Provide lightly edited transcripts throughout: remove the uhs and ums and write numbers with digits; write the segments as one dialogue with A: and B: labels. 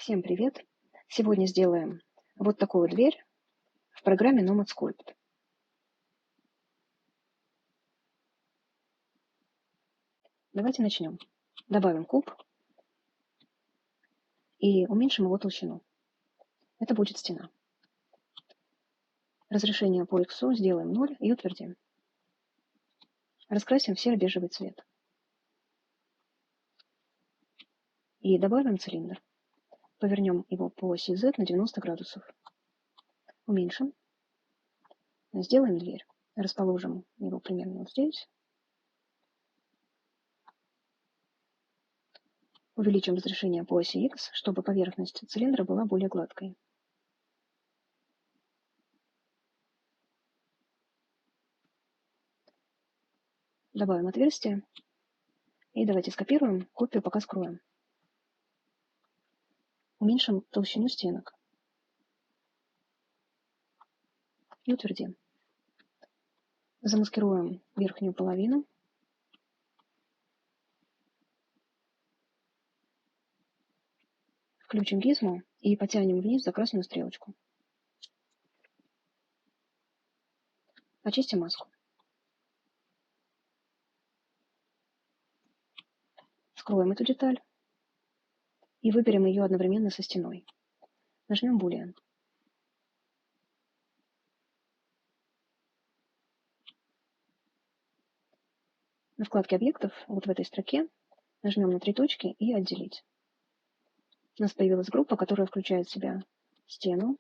A: Всем привет! Сегодня сделаем вот такую дверь в программе Nomad Sculpt. Давайте начнем. Добавим куб и уменьшим его толщину. Это будет стена. Разрешение по X сделаем 0 и утвердим. Раскрасим в серо-бежевый цвет. И добавим цилиндр. Повернем его по оси Z на 90 градусов. Уменьшим. Сделаем дверь. Расположим его примерно вот здесь. Увеличим разрешение по оси X, чтобы поверхность цилиндра была более гладкой. Добавим отверстие. И давайте скопируем, копию пока скроем. Уменьшим толщину стенок. И утвердим. Замаскируем верхнюю половину. Включим гизмо и потянем вниз за красную стрелочку. Очистим маску. Скроем эту деталь и выберем ее одновременно со стеной. Нажмем Boolean. На вкладке объектов, вот в этой строке, нажмем на 3 точки и отделить. У нас появилась группа, которая включает в себя стену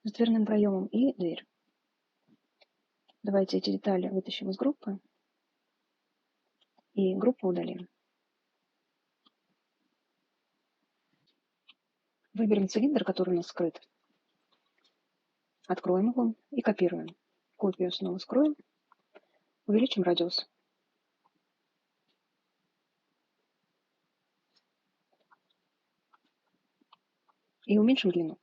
A: с дверным проемом и дверь. Давайте эти детали вытащим из группы и группу удалим. Выберем цилиндр, который у нас скрыт. Откроем его и копируем. Копию снова скроем. Увеличим радиус. И уменьшим длину.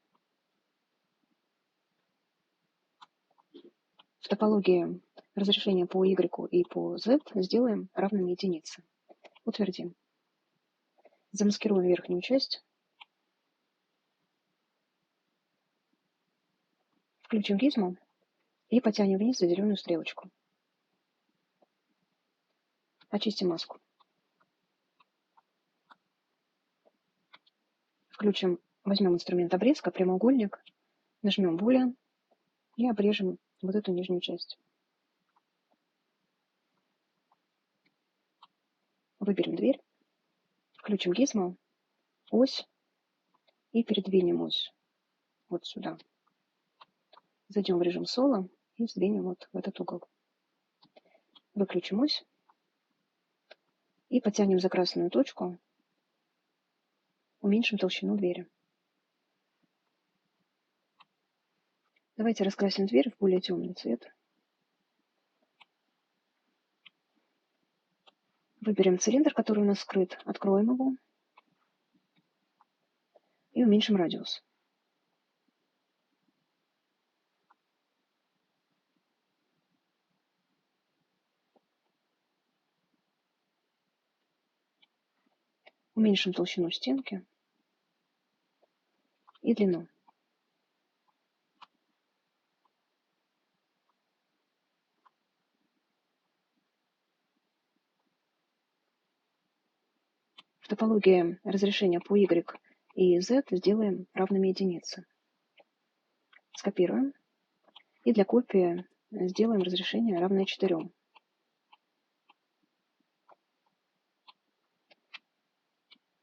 A: В топологии разрешения по Y и по Z сделаем равными единице. Утвердим. Замаскируем верхнюю часть. Включим гизмо и потянем вниз за зеленую стрелочку. Очистим маску. Возьмем инструмент обрезка, прямоугольник, нажмем Boolean и обрежем вот эту нижнюю часть. Выберем дверь, включим гизмо, ось и передвинем ось вот сюда. Зайдем в режим соло и сдвинем вот в этот угол. Выключим ось и потянем за красную точку, уменьшим толщину двери. Давайте раскрасим дверь в более темный цвет. Выберем цилиндр, который у нас скрыт, откроем его и уменьшим радиус. Уменьшим толщину стенки и длину. В топологии разрешения по Y и Z сделаем равными единице. Скопируем. И для копии сделаем разрешение равное 4.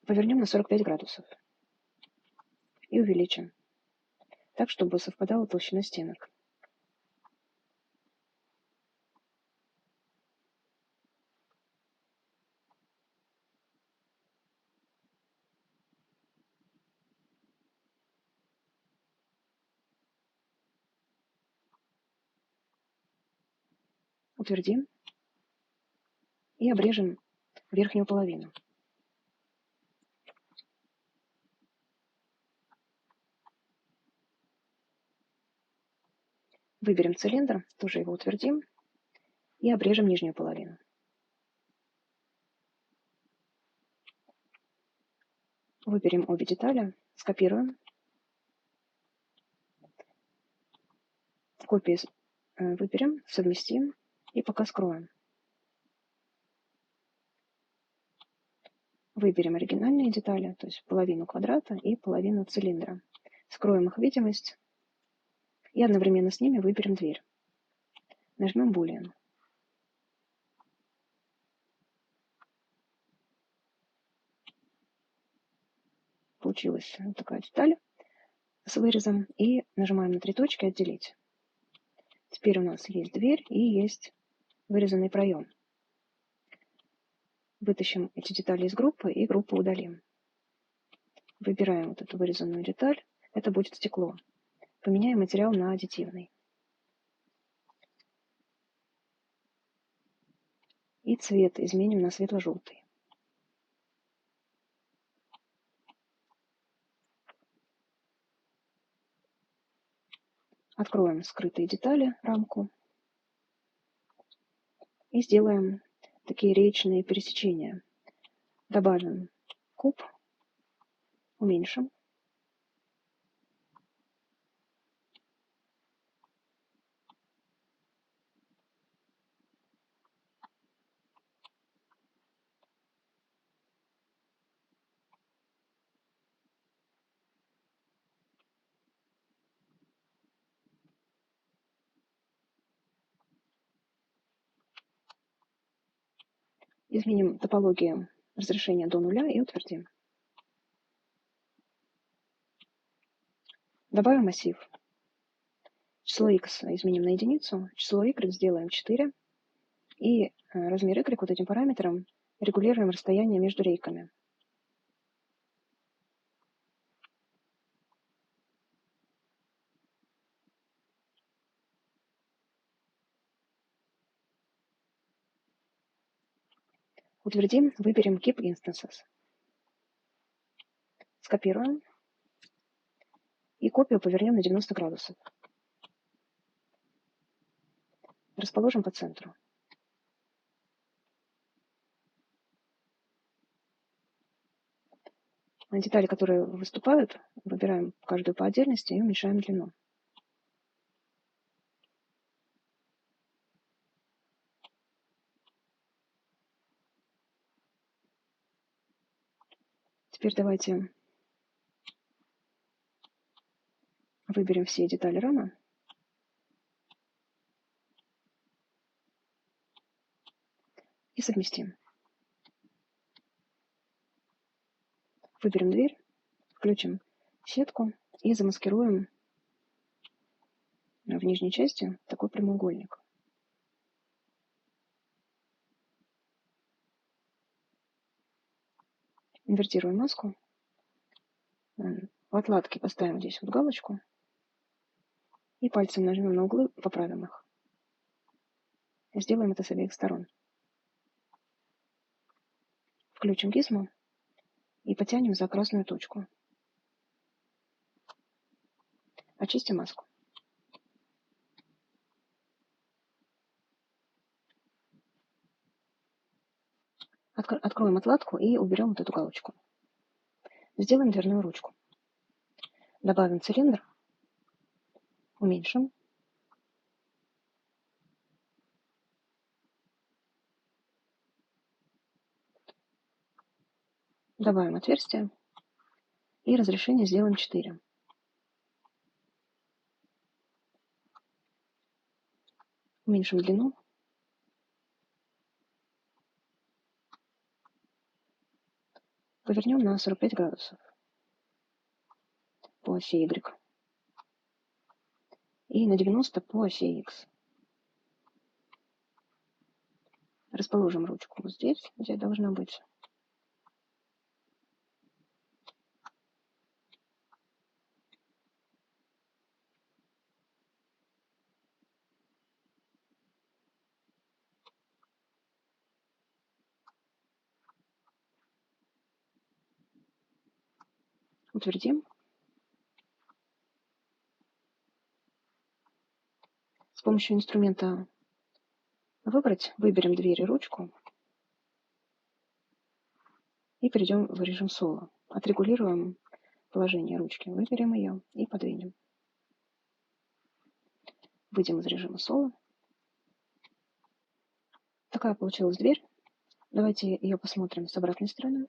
A: Повернем на 45 градусов. И увеличим. Так, чтобы совпадала толщина стенок. Утвердим. И обрежем верхнюю половину. Выберем цилиндр, тоже его утвердим. И обрежем нижнюю половину. Выберем обе детали, скопируем, копии выберем, совместим и пока скроем. Выберем оригинальные детали, то есть половину квадрата и половину цилиндра. Скроем их видимость и одновременно с ними выберем дверь. Нажмем Boolean. Получилась вот такая деталь с вырезом. И нажимаем на 3 точки «Отделить». Теперь у нас есть дверь и есть вырезанный проем. Вытащим эти детали из группы и группу удалим. Выбираем вот эту вырезанную деталь. Это будет стекло. Поменяем материал на аддитивный. И цвет изменим на светло-желтый. Откроем скрытые детали, рамку. И сделаем такие речные пересечения. Добавим куб, уменьшим. Изменим топологию разрешения до 0 и утвердим. Добавим массив. Число x изменим на единицу, число y сделаем 4. И размер y вот этим параметром регулируем расстояние между рейками. Утвердим, выберем Keep Instances. Скопируем. И копию повернем на 90 градусов. Расположим по центру. Детали, которые выступают, выбираем каждую по отдельности и уменьшаем длину. Теперь давайте выберем все детали рамы. И совместим. Выберем дверь, включим сетку и замаскируем в нижней части такой прямоугольник. Инвертируем маску. В отладке поставим здесь вот галочку. И пальцем нажмем на углы, поправим их. Сделаем это с обеих сторон. Включим гизмо и потянем за красную точку. Очистим маску. Откроем отладку и уберем вот эту галочку. Сделаем дверную ручку. Добавим цилиндр. Уменьшим. Добавим отверстие. И разрешение сделаем 4. Уменьшим длину. Повернем на 45 градусов по оси Y. И на 90 по оси X. Расположим ручку вот здесь, где должна быть. Утвердим. С помощью инструмента «Выбрать» выберем дверь и ручку. И перейдем в режим соло. Отрегулируем положение ручки. Выберем ее и подвинем. Выйдем из режима соло. Такая получилась дверь. Давайте ее посмотрим с обратной стороны.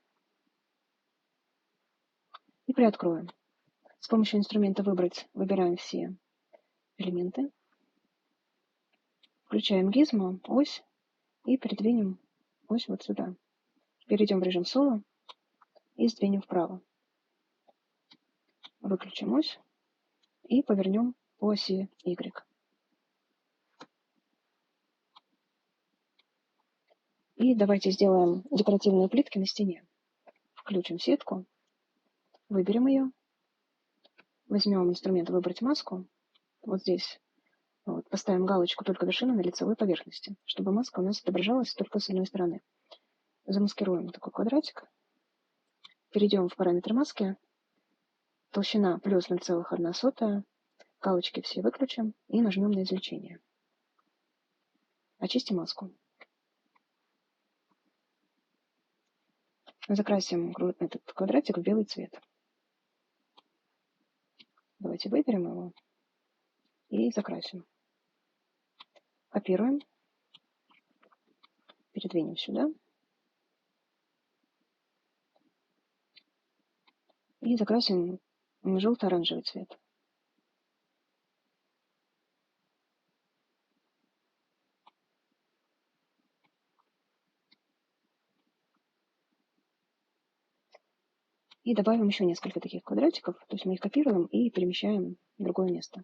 A: И приоткроем. С помощью инструмента «Выбрать» выбираем все элементы. Включаем гизмо, ось и передвинем ось вот сюда. Перейдем в режим соло и сдвинем вправо. Выключим ось и повернем по оси Y. И давайте сделаем декоративные плитки на стене. Включим сетку, выберем ее, возьмем инструмент «Выбрать маску». Вот здесь вот, поставим галочку «Только вершина на лицевой поверхности», чтобы маска у нас отображалась только с одной стороны. Замаскируем такой квадратик. Перейдем в параметры маски. Толщина плюс 0,1. Галочки все выключим и нажмем на извлечение. Очистим маску. Закрасим этот квадратик в белый цвет. Давайте выберем его и закрасим. Копируем. Передвинем сюда. И закрасим желто-оранжевый цвет. И добавим еще несколько таких квадратиков. То есть мы их копируем и перемещаем в другое место.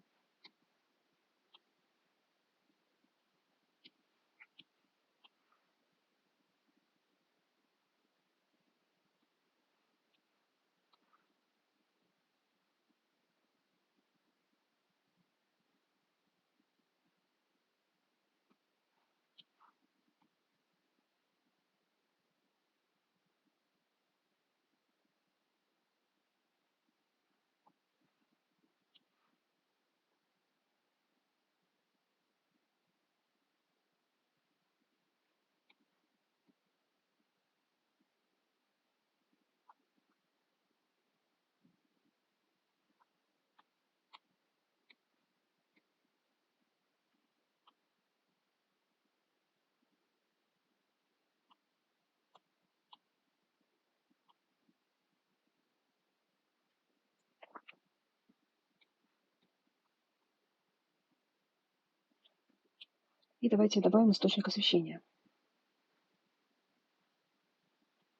A: И давайте добавим источник освещения.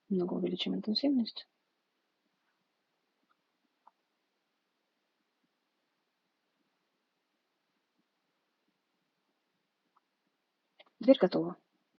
A: Немного увеличим интенсивность. Дверь готова.